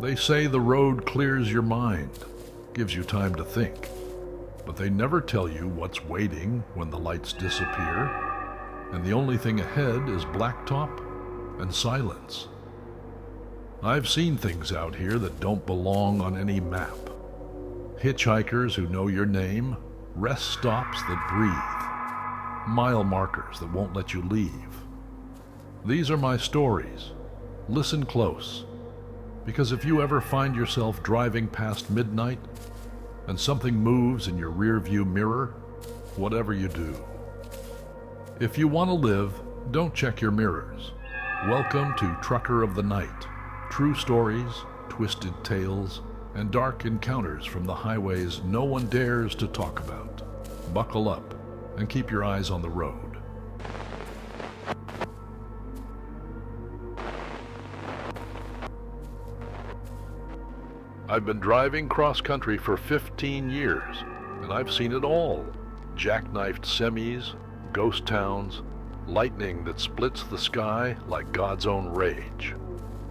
They say the road clears your mind, gives you time to think, but they never tell you what's waiting when the lights disappear, and the only thing ahead is blacktop and silence. I've seen things out here that don't belong on any map. Hitchhikers who know your name, rest stops that breathe, mile markers that won't let you leave. These are my stories. Listen close, because if you ever find yourself driving past midnight and something moves in your rearview mirror, whatever you do, if you want to live, don't check your mirrors. Welcome to Trucker of the Night. True stories, twisted tales, and dark encounters from the highways no one dares to talk about. Buckle up and keep your eyes on the road. I've been driving cross-country for 15 years, and I've seen it all. Jackknifed semis, ghost towns, lightning that splits the sky like God's own rage.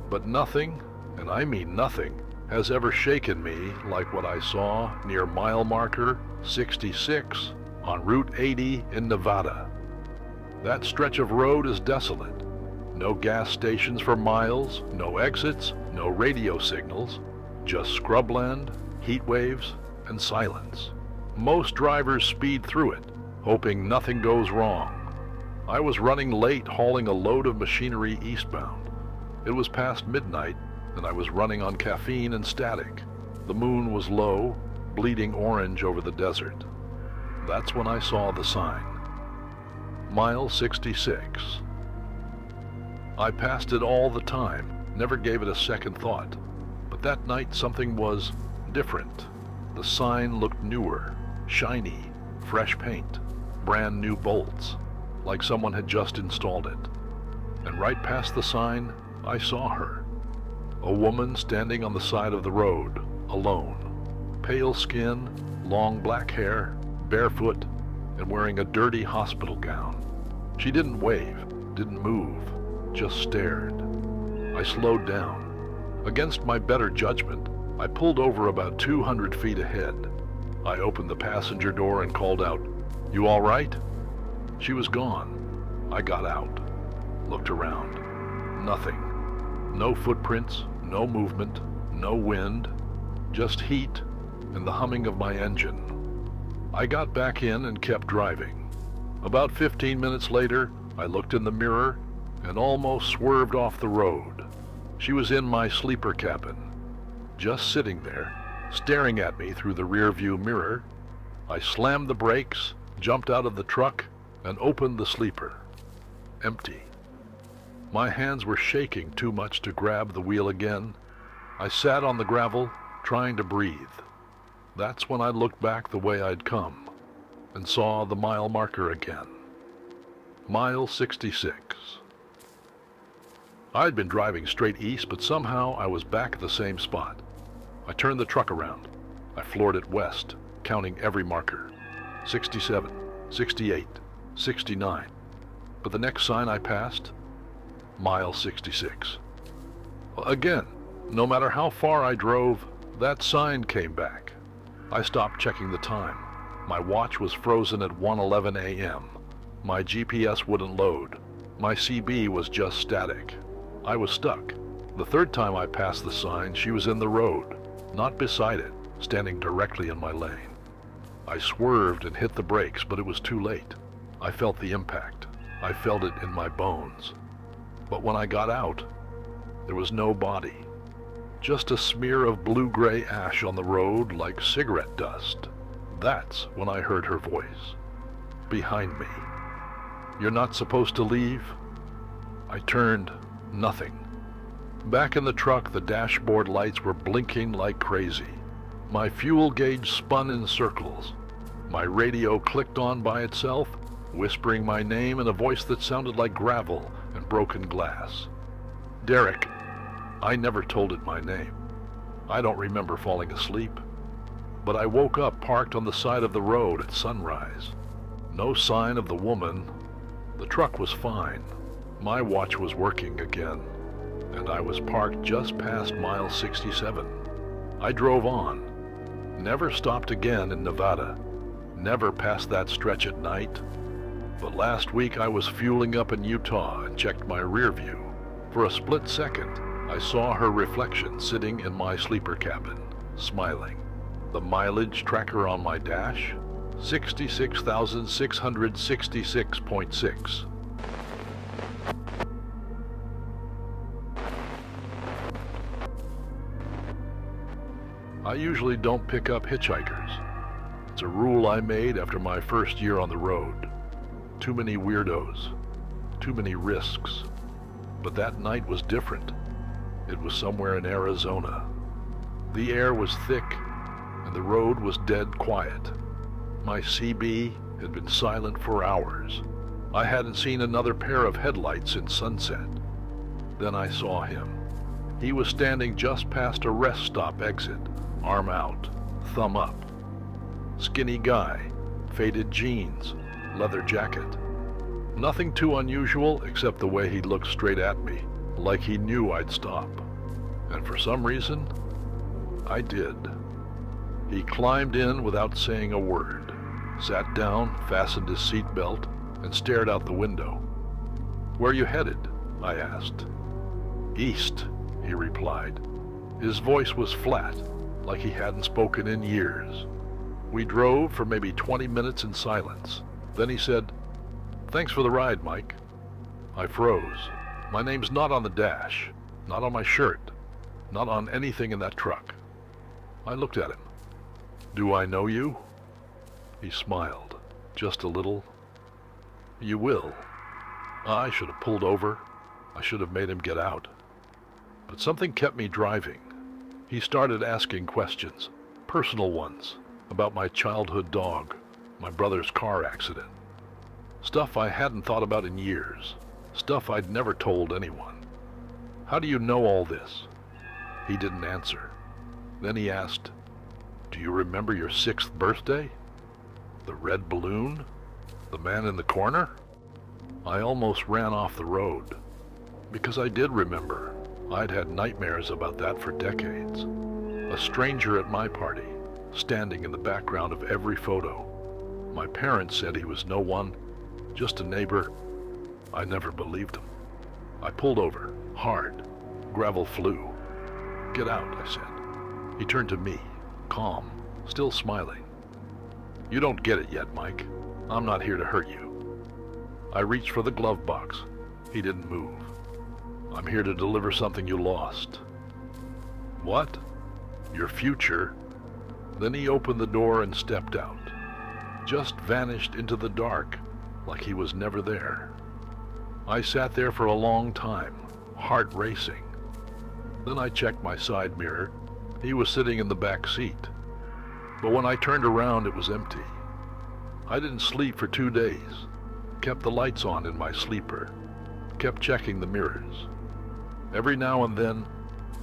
But nothing, and I mean nothing, has ever shaken me like what I saw near mile marker 66 on Route 80 in Nevada. That stretch of road is desolate. No gas stations for miles, no exits, no radio signals, just scrubland, heat waves, and silence. Most drivers speed through it, hoping nothing goes wrong. I was running late hauling a load of machinery eastbound. It was past midnight, and I was running on caffeine and static. The moon was low, bleeding orange over the desert. That's when I saw the sign. Mile 66. I passed it all the time, never gave it a second thought. But that night something was different. The sign looked newer, shiny, fresh paint, brand new bolts, like someone had just installed it. And right past the sign, I saw her. A woman standing on the side of the road, alone. Pale skin, long black hair, barefoot, and wearing a dirty hospital gown. She didn't wave, didn't move, just stared. I slowed down. Against my better judgment, I pulled over about 200 feet ahead. I opened the passenger door and called out, "You all right?" She was gone. I got out, looked around. Nothing. No footprints, no movement, no wind, just heat and the humming of my engine. I got back in and kept driving. About 15 minutes later, I looked in the mirror and almost swerved off the road. She was in my sleeper cabin, just sitting there, staring at me through the rear-view mirror. I slammed the brakes, jumped out of the truck, and opened the sleeper. Empty. My hands were shaking too much to grab the wheel again. I sat on the gravel, trying to breathe. That's when I looked back the way I'd come, and saw the mile marker again. Mile 66. I'd been driving straight east, but somehow I was back at the same spot. I turned the truck around. I floored it west, counting every marker. 67, 68, 69. But the next sign I passed, mile 66. Again, no matter how far I drove, that sign came back. I stopped checking the time. My watch was frozen at 1:11 a.m. My GPS wouldn't load. My CB was just static. I was stuck. The third time I passed the sign, she was in the road, not beside it, standing directly in my lane. I swerved and hit the brakes, but it was too late. I felt the impact. I felt it in my bones. But when I got out, there was no body. Just a smear of blue-gray ash on the road like cigarette dust. That's when I heard her voice. Behind me. "You're not supposed to leave?" I turned. Nothing. Back in the truck, the dashboard lights were blinking like crazy. My fuel gauge spun in circles. My radio clicked on by itself, whispering my name in a voice that sounded like gravel and broken glass. Derek. I never told it my name. I don't remember falling asleep. But I woke up parked on the side of the road at sunrise. No sign of the woman. The truck was fine. My watch was working again. and I was parked just past mile 67. I drove on, never stopped again in Nevada, never past that stretch at night. But last week I was fueling up in Utah and checked my rear view. For a split second, I saw her reflection sitting in my sleeper cabin, smiling. The mileage tracker on my dash, 66,666.6. I usually don't pick up hitchhikers. It's a rule I made after my first year on the road. Too many weirdos, too many risks. But that night was different. It was somewhere in Arizona. The air was thick, and the road was dead quiet. My CB had been silent for hours. I hadn't seen another pair of headlights since sunset. Then I saw him. He was standing just past a rest stop exit, arm out, thumb up. Skinny guy, faded jeans, leather jacket. Nothing too unusual except the way he looked straight at me, like he knew I'd stop. And for some reason, I did. He climbed in without saying a word, sat down, fastened his seatbelt, and stared out the window. "Where are you headed?" I asked. "East," he replied. His voice was flat, like he hadn't spoken in years. We drove for maybe 20 minutes in silence. Then he said, "Thanks for the ride, Mike." I froze. My name's not on the dash, not on my shirt, not on anything in that truck. I looked at him. "Do I know you?" He smiled, just a little. "You will." I should have pulled over. I should have made him get out. But something kept me driving. He started asking questions, personal ones, about my childhood dog, my brother's car accident. Stuff I hadn't thought about in years, stuff I'd never told anyone. "How do you know all this?" He didn't answer. Then he asked, "Do you remember your 6th birthday? The red balloon? The man in the corner?" I almost ran off the road, because I did remember. I'd had nightmares about that for decades. A stranger at my party, standing in the background of every photo. My parents said he was no one, just a neighbor. I never believed them. I pulled over, hard. Gravel flew. "Get out," I said. He turned to me, calm, still smiling. "You don't get it yet, Mike. I'm not here to hurt you." I reached for the glove box. He didn't move. "I'm here to deliver something you lost." "What?" "Your future." Then he opened the door and stepped out. Just vanished into the dark, like he was never there. I sat there for a long time, heart racing. Then I checked my side mirror. He was sitting in the back seat. But when I turned around, it was empty. I didn't sleep for 2 days. Kept the lights on in my sleeper. Kept checking the mirrors. Every now and then,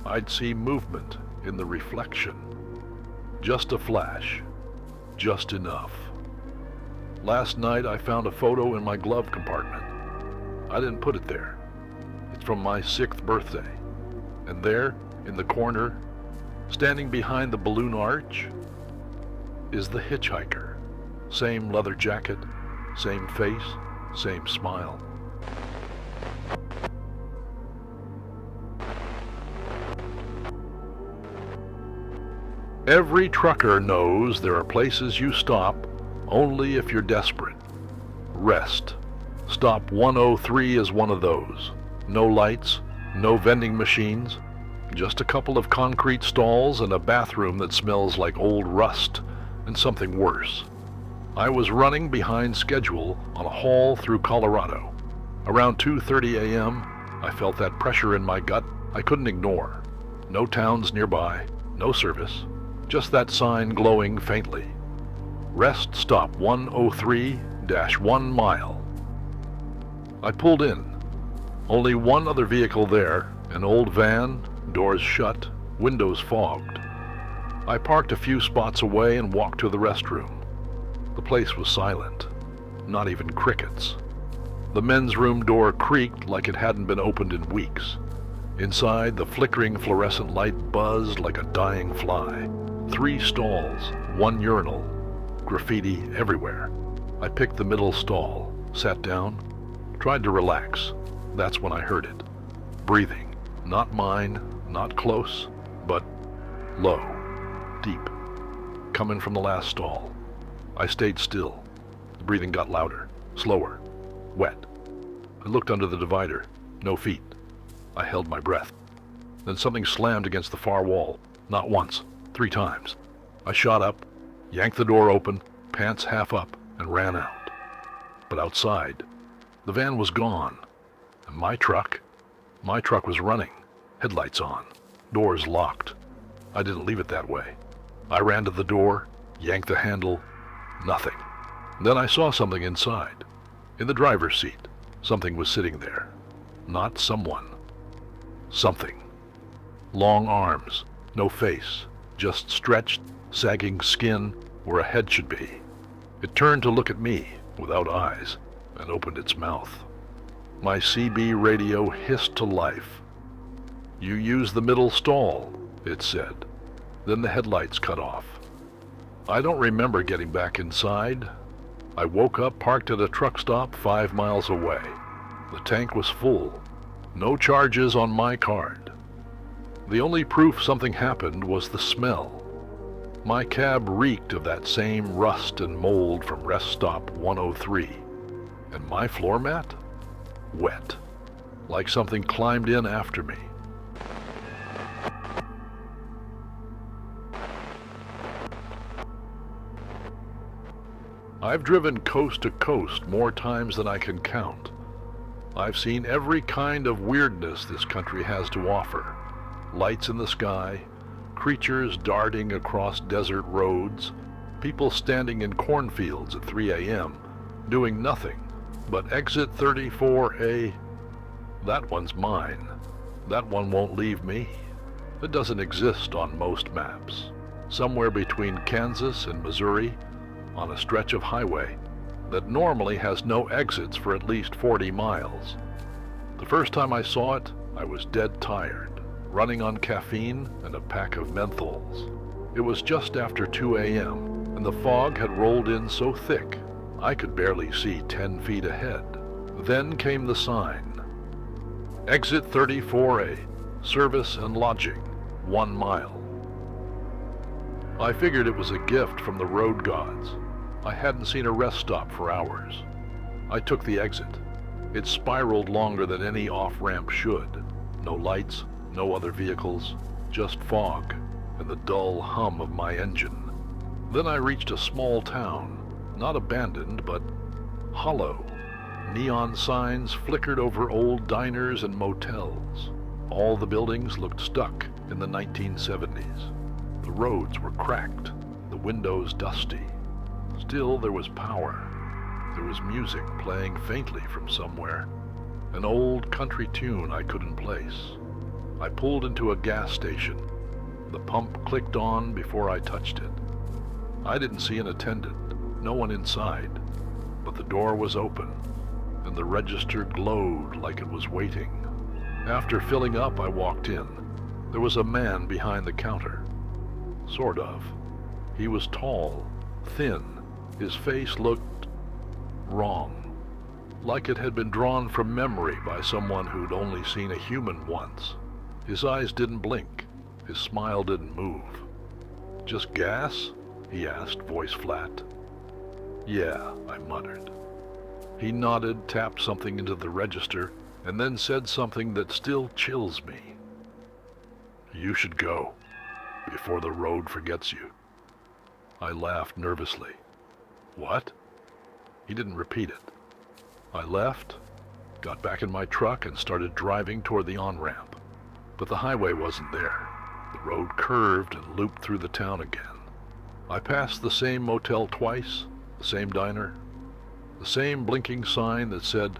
I'd see movement in the reflection. Just a flash. Just enough. Last night, I found a photo in my glove compartment. I didn't put it there. It's from my 6th birthday. And there, in the corner, standing behind the balloon arch, is the hitchhiker. Same leather jacket, same face, same smile. Every trucker knows there are places you stop only if you're desperate. Rest. Stop 103 is one of those. No lights, no vending machines, just a couple of concrete stalls and a bathroom that smells like old rust and something worse. I was running behind schedule on a haul through Colorado. Around 2:30 a.m., I felt that pressure in my gut I couldn't ignore. No towns nearby, no service, just that sign glowing faintly. Rest stop 103-1 mile. I pulled in. Only one other vehicle there, an old van, doors shut, windows fogged. I parked a few spots away and walked to the restroom. The place was silent, not even crickets. The men's room door creaked like it hadn't been opened in weeks. Inside, the flickering fluorescent light buzzed like a dying fly. 3 stalls, 1 urinal, graffiti everywhere. I picked the middle stall, sat down, tried to relax. That's when I heard it. Breathing. Not mine, not close, but low, deep, coming from the last stall. I stayed still. The breathing got louder, slower, wet. I looked under the divider. No feet. I held my breath. Then something slammed against the far wall. Not once, 3 times. I shot up, yanked the door open, pants half up, and ran out. But outside, the van was gone. And my truck was running, headlights on, doors locked. I didn't leave it that way. I ran to the door, yanked the handle, nothing. Then I saw something inside. In the driver's seat, something was sitting there. Not someone. Something. Long arms, no face, just stretched, sagging skin where a head should be. It turned to look at me, without eyes, and opened its mouth. My CB radio hissed to life. "You use the middle stall," it said. Then the headlights cut off. I don't remember getting back inside. I woke up parked at a truck stop 5 miles away. The tank was full. No charges on my card. The only proof something happened was the smell. My cab reeked of that same rust and mold from rest stop 103. And my floor mat? Wet. Like something climbed in after me. I've driven coast to coast more times than I can count. I've seen every kind of weirdness this country has to offer. Lights in the sky, creatures darting across desert roads, people standing in cornfields at 3 a.m., doing nothing. But exit 34A, that one's mine. That one won't leave me. It doesn't exist on most maps. Somewhere between Kansas and Missouri, on a stretch of highway that normally has no exits for at least 40 miles. The first time I saw it, I was dead tired, running on caffeine and a pack of menthols. It was just after 2 a.m., and the fog had rolled in so thick I could barely see 10 feet ahead. Then came the sign. Exit 34A, service and lodging, 1 mile. I figured it was a gift from the road gods. I hadn't seen a rest stop for hours. I took the exit. It spiraled longer than any off-ramp should. No lights, no other vehicles, just fog and the dull hum of my engine. Then I reached a small town, not abandoned, but hollow. Neon signs flickered over old diners and motels. All the buildings looked stuck in the 1970s. The roads were cracked, the windows dusty. Still, there was power. There was music playing faintly from somewhere, an old country tune I couldn't place. I pulled into a gas station. The pump clicked on before I touched it. I didn't see an attendant, no one inside, but the door was open, and the register glowed like it was waiting. After filling up, I walked in. There was a man behind the counter. Sort of. He was tall, thin. His face looked wrong, like it had been drawn from memory by someone who'd only seen a human once. His eyes didn't blink. His smile didn't move. "Just gas?" he asked, voice flat. "Yeah," I muttered. He nodded, tapped something into the register, and then said something that still chills me. "You should go, before the road forgets you." I laughed nervously. "What?" He didn't repeat it. I left, got back in my truck, and started driving toward the on-ramp. But the highway wasn't there. The road curved and looped through the town again. I passed the same motel twice, the same diner, the same blinking sign that said,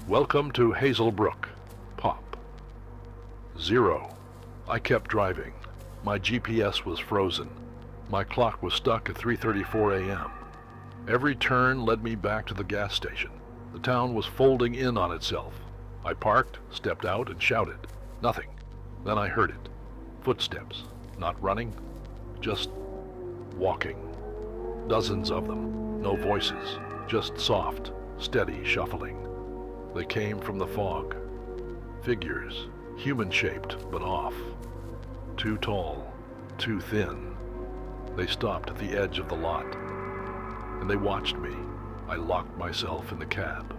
"Welcome to Hazelbrook, Pop." 0. I kept driving. My GPS was frozen. My clock was stuck at 3:34 a.m. Every turn led me back to the gas station. The town was folding in on itself. I parked, stepped out, and shouted. Nothing. Then I heard it. Footsteps. Not running, just walking. Dozens of them. No voices. Just soft, steady shuffling. They came from the fog. Figures. Human-shaped, but off. Too tall. Too thin. They stopped at the edge of the lot. And they watched me. I locked myself in the cab.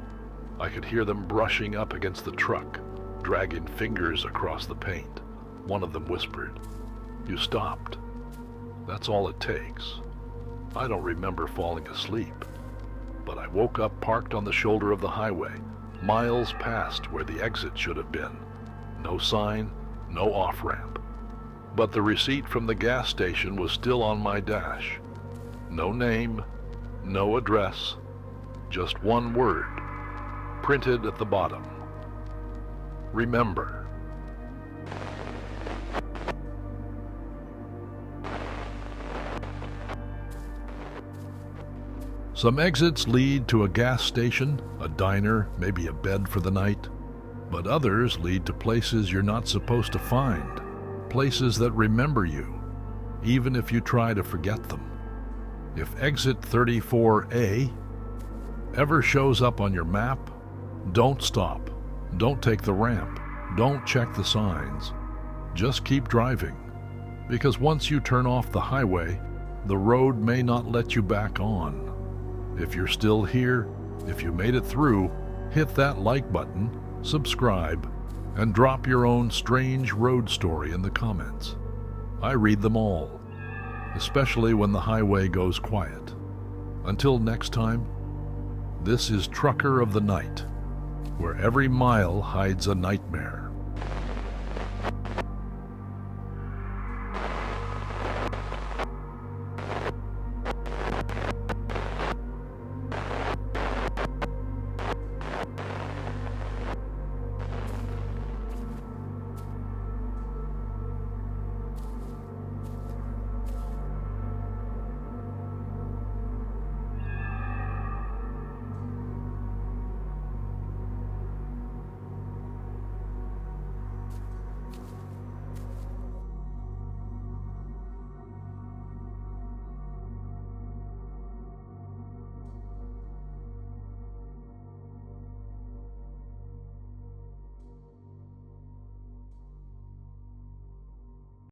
I could hear them brushing up against the truck, dragging fingers across the paint. One of them whispered, "You stopped. That's all it takes." I don't remember falling asleep, but I woke up parked on the shoulder of the highway, miles past where the exit should have been. No sign, no off-ramp. But the receipt from the gas station was still on my dash. No name, no address, just one word, printed at the bottom. Remember. Some exits lead to a gas station, a diner, maybe a bed for the night. But others lead to places you're not supposed to find. Places that remember you, even if you try to forget them. If exit 34A ever shows up on your map, don't stop. Don't take the ramp. Don't check the signs. Just keep driving. Because once you turn off the highway, the road may not let you back on. If you're still here, if you made it through, hit that like button, subscribe, and drop your own strange road story in the comments. I read them all, especially when the highway goes quiet. Until next time, this is Trucker of the Night, where every mile hides a nightmare.